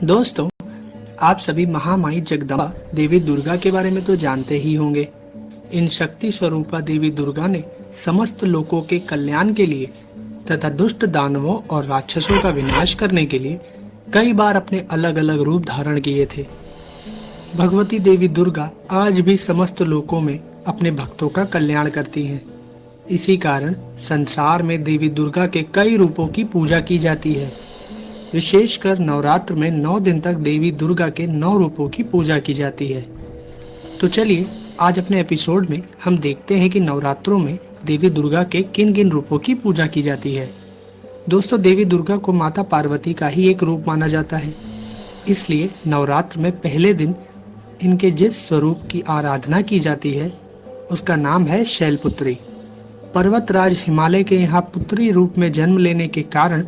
दोस्तों, आप सभी महामाई जगदम्बा देवी दुर्गा के बारे में तो जानते ही होंगे। इन शक्ति स्वरूपा देवी दुर्गा ने समस्त लोगों के कल्याण के लिए तथा दुष्ट दानवों और राक्षसों का विनाश करने के लिए कई बार अपने अलग अलग रूप धारण किए थे। भगवती देवी दुर्गा आज भी समस्त लोकों में अपने भक्तों का कल्याण करती हैं। इसी कारण संसार में देवी दुर्गा के कई रूपों की पूजा की जाती है। विशेषकर नवरात्र में 9 दिन तक देवी दुर्गा के 9 रूपों की पूजा की जाती है। तो चलिए आज अपने एपिसोड में हम देखते हैं कि नवरात्रों में देवी दुर्गा के किन किन रूपों की पूजा की जाती है। दोस्तों, देवी दुर्गा को माता पार्वती का ही एक रूप माना जाता है, इसलिए नवरात्र में पहले दिन इनके जिस स्वरूप की आराधना की जाती है उसका नाम है शैलपुत्री। पर्वतराज हिमालय के यहाँ पुत्री रूप में जन्म लेने के कारण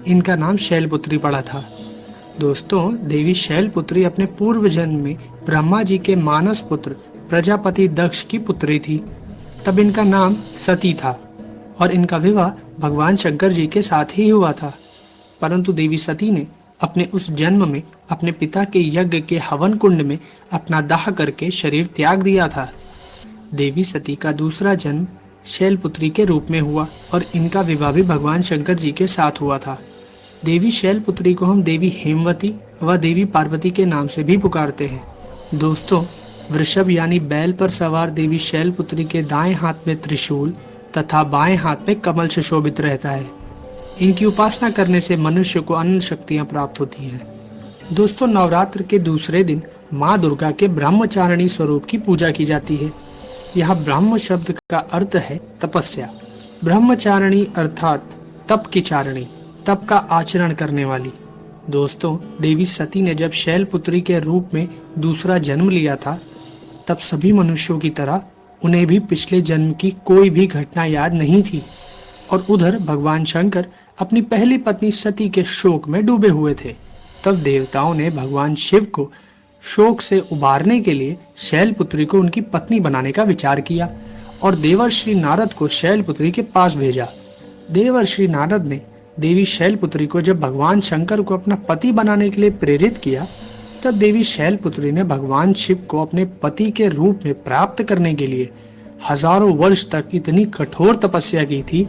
इनका नाम शैलपुत्री पड़ा था। दोस्तों, देवी शैलपुत्री अपने पूर्व जन्म में ब्रह्मा जी के मानस पुत्र प्रजापति दक्ष की पुत्री थी। तब इनका नाम सती था और इनका विवाह भगवान शंकर जी के साथ ही हुआ था। परंतु देवी सती ने अपने उस जन्म में अपने पिता के यज्ञ के हवन कुंड में अपना दाह करके शरीर त्याग दिया था। देवी सती का दूसरा जन्म शैलपुत्री के रूप में हुआ और इनका विवाह भी भगवान शंकर जी के साथ हुआ था। देवी शैलपुत्री को हम देवी हेमवती व देवी पार्वती के नाम से भी पुकारते हैं। दोस्तों, वृषभ यानी बैल पर सवार देवी शैलपुत्री के दाएं हाथ में त्रिशूल तथा बाएं हाथ में कमल सुशोभित रहता है। इनकी उपासना करने से मनुष्य को अनंत शक्तियां प्राप्त होती हैं। दोस्तों, नवरात्र के दूसरे दिन माँ दुर्गा के ब्रह्मचारिणी स्वरूप की पूजा की जाती है। यह ब्रह्म शब्द का अर्थ है तपस्या। ब्रह्मचारिणी अर्थात तप की चारिणी, तप का आचरण करने वाली। दोस्तों, देवी सती ने जब शैलपुत्री के रूप में दूसरा जन्म लिया था तब सभी मनुष्यों की तरह उन्हें भी पिछले जन्म की कोई भी घटना याद नहीं थी और उधर भगवान शंकर अपनी पहली पत्नी सती के शोक में डूबे हुए थे। तब देवताओं ने भगवान शिव को शोक से उबारने के लिए शैलपुत्री को उनकी पत्नी बनाने का विचार किया और देवर्षि नारद को शैलपुत्री के पास भेजा। देवर्षि नारद ने देवी शैलपुत्री को जब भगवान शंकर को अपना पति बनाने के लिए प्रेरित किया तब देवी शैलपुत्री ने भगवान शिव को अपने पति के रूप में प्राप्त करने के लिए हजारों वर्ष तक इतनी कठोर तपस्या की थी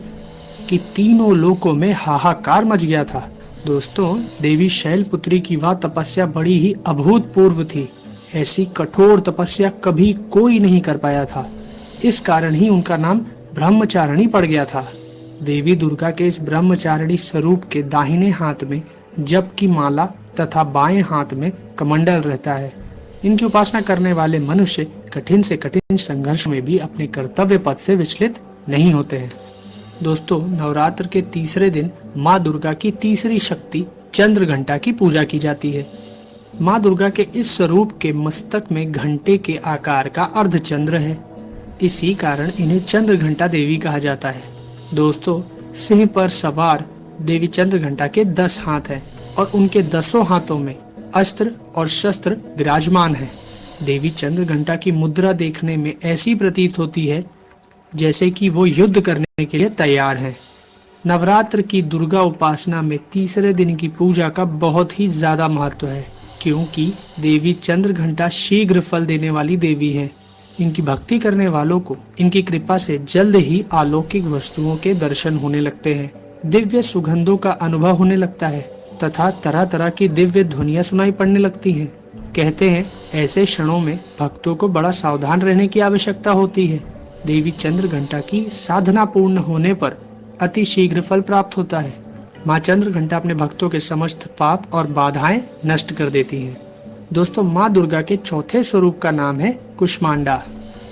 कि तीनों लोकों में हाहाकार मच गया था। दोस्तों, देवी शैलपुत्री की वह तपस्या बड़ी ही अभूतपूर्व थी। ऐसी कठोर तपस्या कभी कोई नहीं कर पाया था। इस कारण ही उनका नाम ब्रह्मचारिणी पड़ गया था। देवी दुर्गा के इस ब्रह्मचारिणी स्वरूप के दाहिने हाथ में जप की माला तथा बाएं हाथ में कमंडल रहता है। इनकी उपासना करने वाले मनुष्य कठिन से कठिन संघर्ष में भी अपने कर्तव्य पथ से विचलित नहीं होते हैं। दोस्तों, नवरात्र के तीसरे दिन माँ दुर्गा की तीसरी शक्ति चंद्र घंटा की पूजा की जाती है। माँ दुर्गा के इस स्वरूप के मस्तक में घंटे के आकार का अर्धचंद्र है। इसी कारण इन्हें चंद्र घंटा देवी कहा जाता है। दोस्तों, सिंह पर सवार देवी चंद्र घंटा के 10 हाथ हैं और उनके 10 हाथों में अस्त्र और शस्त्र विराजमान हैं। देवी चंद्र घंटा की मुद्रा देखने में ऐसी प्रतीत होती है जैसे कि वो युद्ध करने के लिए तैयार हैं। नवरात्र की दुर्गा उपासना में तीसरे दिन की पूजा का बहुत ही ज्यादा महत्व है, क्योंकि देवी चंद्र घंटा शीघ्र फल देने वाली देवी हैं। इनकी भक्ति करने वालों को इनकी कृपा से जल्द ही अलौकिक वस्तुओं के दर्शन होने लगते हैं, दिव्य सुगंधों का अनुभव होने लगता है तथा तरह तरह की दिव्य ध्वनियां सुनाई पड़ने लगती हैं। कहते हैं ऐसे क्षणों में भक्तों को बड़ा सावधान रहने की आवश्यकता होती है। देवी चंद्र घंटा की साधना पूर्ण होने पर अति शीघ्र फल प्राप्त होता है। माँ चंद्र घंटा अपने भक्तों के समस्त पाप और बाधाएं नष्ट कर देती हैं। दोस्तों, माँ दुर्गा के चौथे स्वरूप का नाम है कुष्मांडा।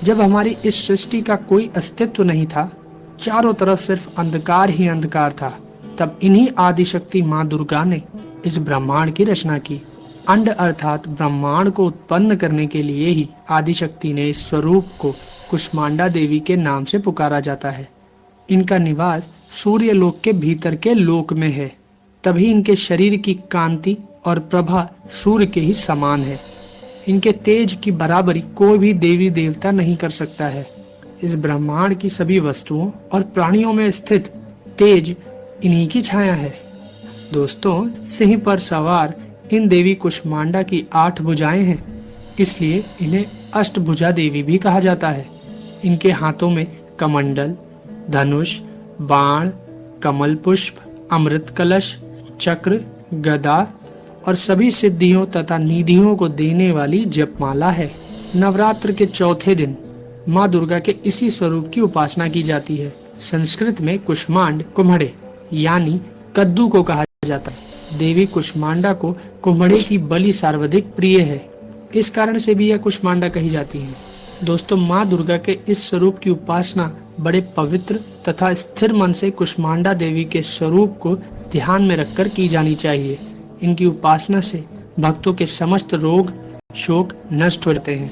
जब हमारी इस सृष्टि का कोई अस्तित्व नहीं था, चारों तरफ सिर्फ अंधकार ही अंधकार था, तब इन्हीं आदिशक्ति माँ दुर्गा ने इस ब्रह्मांड की रचना की। अंड अर्थात ब्रह्मांड को उत्पन्न करने के लिए ही आदिशक्ति ने इस स्वरूप को कुष्मांडा देवी के नाम से पुकारा जाता है। इनका निवास सूर्य लोक के भीतर के लोक में है, तभी इनके शरीर की कांति और प्रभा सूर्य के ही समान है। इनके तेज की बराबरी कोई भी देवी देवता नहीं कर सकता है। इस ब्रह्मांड की सभी वस्तुओं और प्राणियों में स्थित तेज इन्हीं की छाया है। दोस्तों, सिंह पर सवार इन देवी कुष्मांडा की 8 भुजाएं हैं, इसलिए इन्हें अष्टभुजा देवी भी कहा जाता है। इनके हाथों में कमंडल, धनुष, बाण, कमल पुष्प, अमृत कलश, चक्र, गदा और सभी सिद्धियों तथा निधियों को देने वाली जपमाला है। नवरात्र के चौथे दिन माँ दुर्गा के इसी स्वरूप की उपासना की जाती है। संस्कृत में कुष्मांड कुम्हड़े यानी कद्दू को कहा जाता है। देवी कुष्मांडा को कुम्हड़े की बलि सर्वाधिक प्रिय है, इस कारण से भी यह कुष्मांडा कही जाती है। दोस्तों, माँ दुर्गा के इस स्वरूप की उपासना बड़े पवित्र तथा स्थिर मन से कुष्मांडा देवी के स्वरूप को ध्यान में रखकर की जानी चाहिए। इनकी उपासना से भक्तों के समस्त रोग शोक नष्ट हो जाते हैं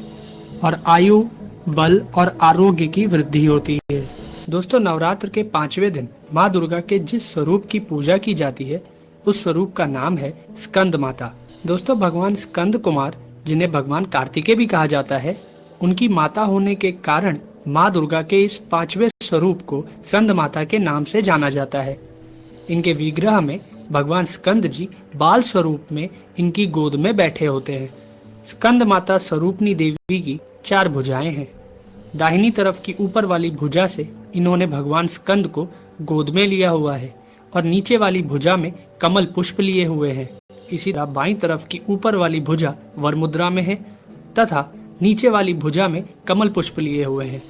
और आयु, बल और आरोग्य की वृद्धि होती है। दोस्तों, नवरात्र के 5वें दिन माँ दुर्गा के जिस स्वरूप की पूजा की जाती है उस स्वरूप का नाम है स्कंद माता। दोस्तों, भगवान स्कंद कुमार, जिन्हें भगवान कार्तिकेय भी कहा जाता है, उनकी माता होने के कारण माँ दुर्गा के इस 5वें स्वरूप को स्कंद माता के नाम से जाना जाता है। इनके विग्रह में भगवान स्कंद जी बाल स्वरूप में इनकी गोद में बैठे होते हैं। स्कंद माता स्वरूपनी देवी की 4 भुजाएं हैं। दाहिनी तरफ की ऊपर वाली भुजा से इन्होंने भगवान स्कंद को गोद में लिया हुआ है और नीचे वाली भुजा में कमल पुष्प लिए हुए हैं। इसी तरह बाईं तरफ की ऊपर वाली भुजा वर मुद्रा में है तथा नीचे वाली भुजा में कमल पुष्प लिए हुए हैं।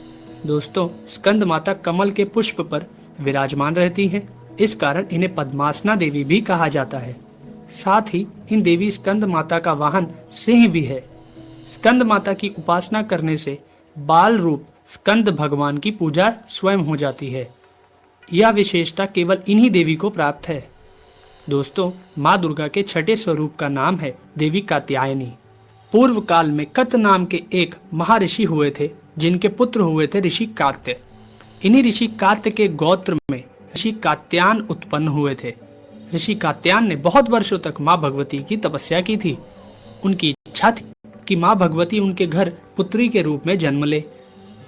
दोस्तों, स्कंद माता कमल के पुष्प पर विराजमान रहती हैं, इस कारण इन्हें पद्मासना देवी भी कहा जाता है। साथ ही इन देवी स्कंद माता का वाहन सिंह भी है। स्कंद माता की उपासना करने से बाल रूप स्कंद भगवान की पूजा स्वयं हो जाती है। यह विशेषता केवल इन्हीं देवी को प्राप्त है। दोस्तों, माँ दुर्गा के 6ठे स्वरूप का नाम है देवी कात्यायनी। पूर्व काल में कत नाम के एक महर्षि हुए थे, जिनके पुत्र हुए थे ऋषि कात्य। इन्हीं ऋषि कात्य के गोत्र में ऋषि कात्यायन उत्पन्न हुए थे। ऋषि कात्यायन ने बहुत वर्षों तक माँ भगवती की तपस्या की थी। उनकी इच्छा थी कि माँ भगवती उनके घर पुत्री के रूप में जन्म ले।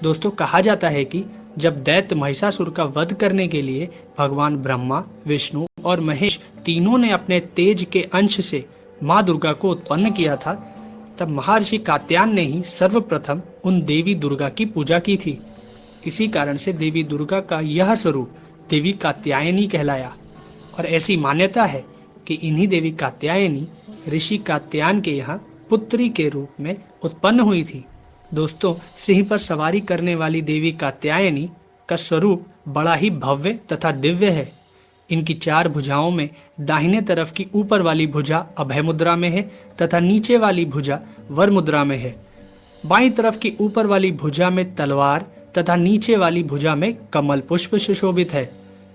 दोस्तों, कहा जाता है कि जब दैत्य महिषासुर का वध करने के लिए भगवान ब्रह्मा, विष्णु और महेश तीनों ने अपने तेज के अंश से माँ दुर्गा को उत्पन्न किया था, तब महर्षि कात्यायन ने ही सर्वप्रथम उन देवी दुर्गा की पूजा की थी। इसी कारण से देवी दुर्गा का यह स्वरूप देवी कात्यायनी कहलाया और ऐसी मान्यता है कि इन्हीं देवी कात्यायनी ऋषि कात्यायन के यहाँ पुत्री के रूप में उत्पन्न हुई थी। दोस्तों, सिंह पर सवारी करने वाली देवी कात्यायनी का स्वरूप बड़ा ही भव्य तथा दिव्य है। इनकी 4 भुजाओं में दाहिने तरफ की ऊपर वाली भुजा अभय मुद्रा में है तथा नीचे वाली भुजा वर मुद्रा में है। बाईं तरफ की ऊपर वाली भुजा में तलवार तथा नीचे वाली भुजा में कमल पुष्प सुशोभित है।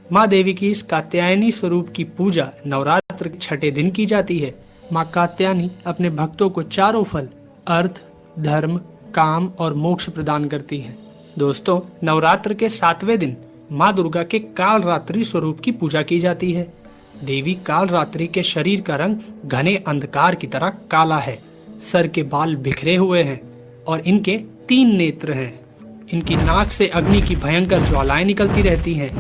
माँ देवी की इस कात्यायनी स्वरूप की पूजा नवरात्र के 6ठे दिन की जाती है। माँ कात्यायनी अपने भक्तों को 4 फल अर्थ, धर्म, काम और मोक्ष प्रदान करती है। दोस्तों, नवरात्र के 7वें दिन माँ दुर्गा के कालरात्रि स्वरूप की पूजा की जाती है। देवी कालरात्रि के शरीर का रंग घने अंधकार की तरह काला है। सर के बाल बिखरे हुए हैं और इनके 3 नेत्र हैं। इनकी नाक से अग्नि की भयंकर ज्वालाएं निकलती रहती हैं।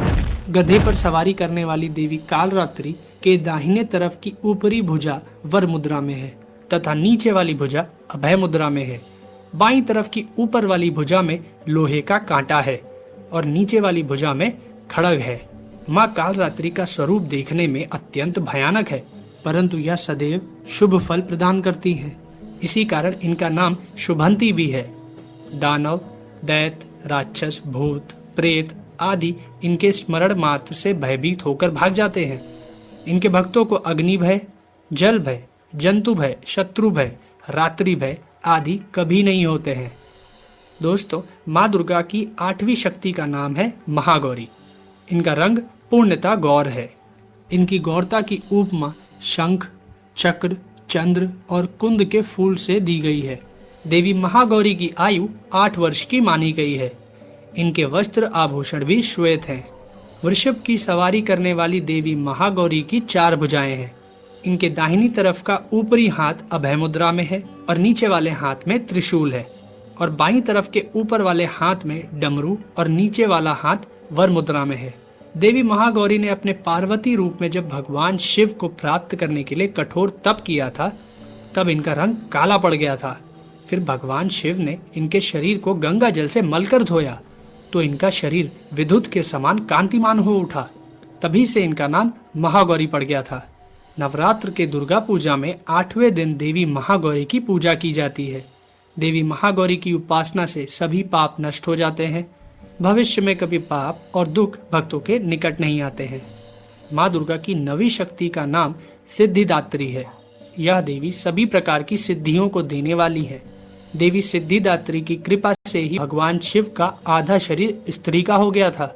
गधे पर सवारी करने वाली देवी कालरात्रि के दाहिने तरफ की ऊपरी भुजा वर मुद्रा में है तथा नीचे वाली भुजा अभय मुद्रा में है। बाईं तरफ की ऊपर वाली भुजा में लोहे का कांटा है और नीचे वाली भुजा में खड़ग है। माँ कालरात्रि का स्वरूप देखने में अत्यंत भयानक है, परंतु यह सदैव शुभ फल प्रदान करती है। इसी कारण इनका नाम शुभंती भी है। दानव, दैत्य, राक्षस, भूत, प्रेत आदि इनके स्मरण मात्र से भयभीत होकर भाग जाते हैं। इनके भक्तों को अग्नि भय, जल भय, जंतु भय, शत्रु भय, रात्रि भय आदि कभी नहीं होते हैं। दोस्तों, माँ दुर्गा की 8वीं शक्ति का नाम है महागौरी। इनका रंग पूर्णतः गौर है। इनकी गौरता की उपमा शंख, चक्र, चंद्र और कुंद के फूल से दी गई है। देवी महागौरी की आयु 8 वर्ष की मानी गई है। इनके वस्त्र आभूषण भी श्वेत हैं। वृषभ की सवारी करने वाली देवी महागौरी की 4 भुजाएं हैं। इनके दाहिनी तरफ का ऊपरी हाथ अभय मुद्रा में है और नीचे वाले हाथ में त्रिशूल है और बाईं तरफ के ऊपर वाले हाथ में डमरू और नीचे वाला हाथ वर मुद्रा में है। देवी महागौरी ने अपने पार्वती रूप में जब भगवान शिव को प्राप्त करने के लिए कठोर तप किया था, तब इनका रंग काला पड़ गया था। फिर भगवान शिव ने इनके शरीर को गंगा जल से मलकर धोया, तो इनका शरीर विद्युत के समान कांतिमान हो उठा। तभी से इनका नाम महागौरी पड़ गया था। नवरात्र के दुर्गा पूजा में 8वें दिन देवी महागौरी की पूजा की जाती है। देवी महागौरी की उपासना से सभी पाप नष्ट हो जाते हैं। भविष्य में कभी पाप और दुख भक्तों के निकट नहीं आते हैं। माँ दुर्गा की नवी शक्ति का नाम सिद्धिदात्री है। यह देवी सभी प्रकार की सिद्धियों को देने वाली है। देवी सिद्धिदात्री की कृपा से ही भगवान शिव का आधा शरीर स्त्री का हो गया था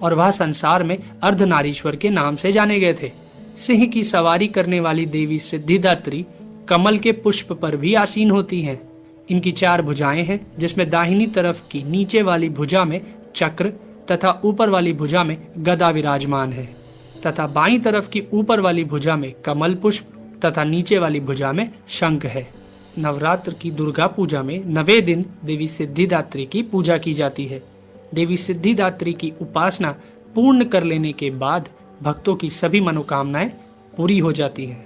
और वह संसार में अर्धनारीश्वर के नाम से जाने गए थे। सिंह की सवारी करने वाली देवी सिद्धिदात्री कमल के पुष्प पर भी आसीन होती हैं। इनकी 4 भुजाएं हैं, जिसमें दाहिनी तरफ की नीचे वाली भुजा में चक्र तथा ऊपर वाली भुजा में गदा विराजमान है तथा बाईं तरफ की ऊपर वाली भुजा में कमल पुष्प तथा नीचे वाली भुजा में शंख है। नवरात्र की दुर्गा पूजा में 9वें दिन देवी सिद्धिदात्री की पूजा की जाती है। देवी सिद्धिदात्री की उपासना पूर्ण कर लेने के बाद भक्तों की सभी मनोकामनाएं पूरी हो जाती हैं।